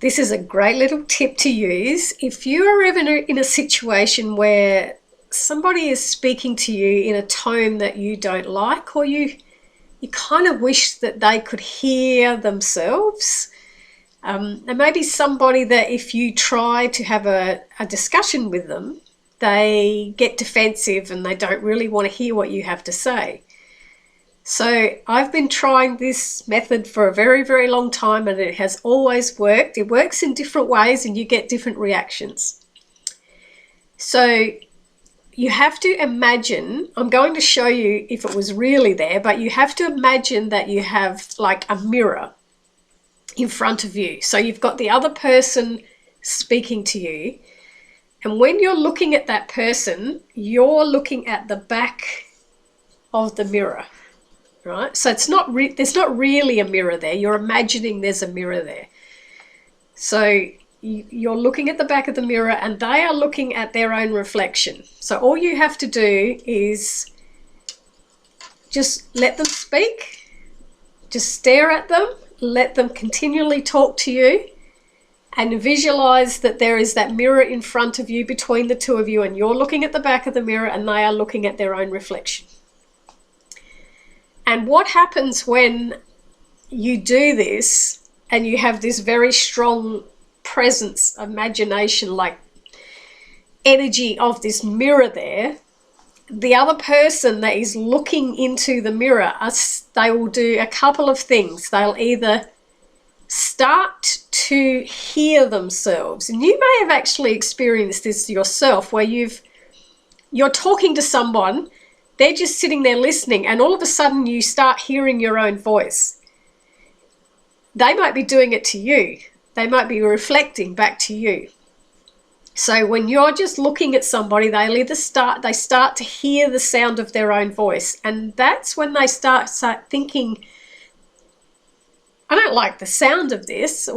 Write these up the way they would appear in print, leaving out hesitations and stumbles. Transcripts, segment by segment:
This is a great little tip to use if you are ever in a situation where somebody is speaking to you in a tone that you don't like, or you kind of wish that they could hear themselves. And maybe somebody that if you try to have a discussion with them, they get defensive and they don't really want to hear what you have to say. So I've been trying this method for a very, very long time, and it has always worked. It works in different ways and you get different reactions. So you have to imagine, I'm going to show you if it was really there, but you have to imagine that you have like a mirror in front of you. So you've got the other person speaking to you, and when you're looking at that person, you're looking at the back of the mirror. Right, so there's not really a mirror there. You're imagining there's a mirror there. So you're looking at the back of the mirror and they are looking at their own reflection. So all you have to do is just let them speak, just stare at them, let them continually talk to you, and visualize that there is that mirror in front of you between the two of you, and you're looking at the back of the mirror and they are looking at their own reflection. And what happens when you do this and you have this very strong presence, imagination, like energy of this mirror there, the other person that is looking into the mirror, they will do a couple of things. They'll either start to hear themselves, and you may have actually experienced this yourself, where you're talking to someone, they're just sitting there listening, and all of a sudden you start hearing your own voice. They might be doing it to you. They might be reflecting back to you. So when you're just looking at somebody, they start to hear the sound of their own voice, and that's when they start thinking, I don't like the sound of this.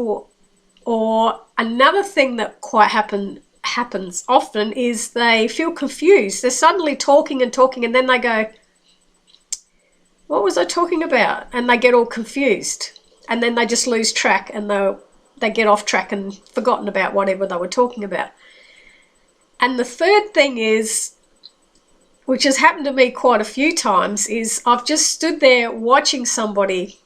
Or another thing that quite happens often is they feel confused. They're suddenly talking and talking, and then they go, what was I talking about? And they get all confused, and then they just lose track, and they get off track and forgotten about whatever they were talking about. And the third thing is, which has happened to me quite a few times, is I've just stood there watching somebody,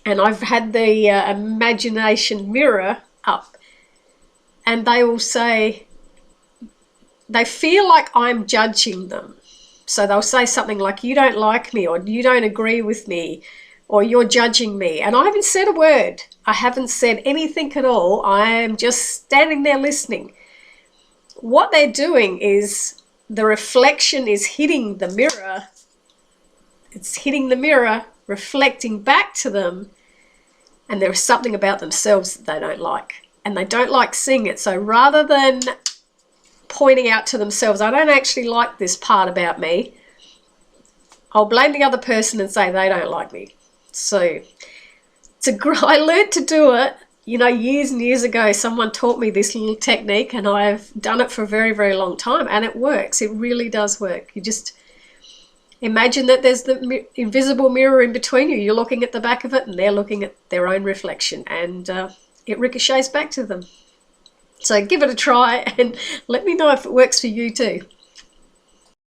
and I've had the imagination mirror up, and they will say, they feel like I'm judging them. So they'll say something like, you don't like me, or you don't agree with me, or you're judging me. And I haven't said a word. I haven't said anything at all. I am just standing there listening. What they're doing is the reflection is hitting the mirror. It's hitting the mirror, reflecting back to them, and there is something about themselves that they don't like, and they don't like seeing it. So rather than pointing out to themselves, I don't actually like this part about me, I'll blame the other person and say they don't like me. So I learned to do it, years and years ago. Someone taught me this little technique, and I've done it for a very, very long time, and it works. It really does work. You just imagine that there's the invisible mirror in between you. You're looking at the back of it, and they're looking at their own reflection, and it ricochets back to them. So give it a try and let me know if it works for you too.